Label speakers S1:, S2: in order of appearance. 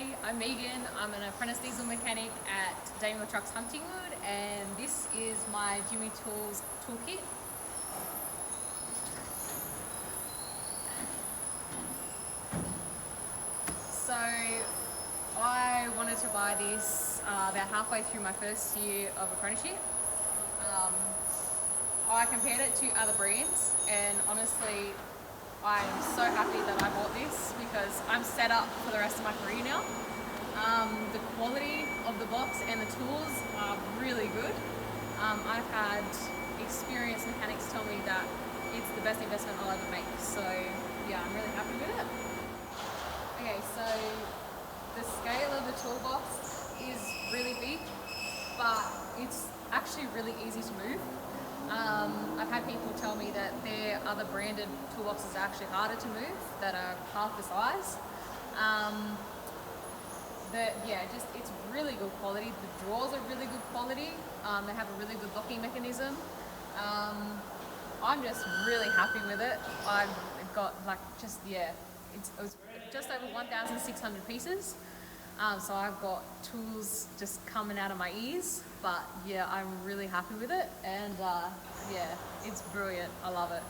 S1: G'day, I'm Megan. I'm an apprentice diesel mechanic at Daniel Trucks Huntingwood, and this is my Jimy Tools toolkit. So I wanted to buy this about halfway through my first year of apprenticeship. I compared it to other brands, and honestly I'm so happy that I bought this because I'm set up for the rest of my career now. The quality of the box and the tools are really good. I've had experienced mechanics tell me that it's the best investment I'll ever make, so yeah, I'm really happy with it. Okay, so the scale of the toolbox is really big, but it's actually really easy to move. I've had people tell me that their other branded toolboxes are actually harder to move, that are half the size. It's really good quality. The drawers are really good quality. They have a really good locking mechanism. I'm just really happy with it. I've got it was just over 1,600 pieces. So I've got tools just coming out of my ears, but yeah, I'm really happy with it, and yeah, it's brilliant. I love it.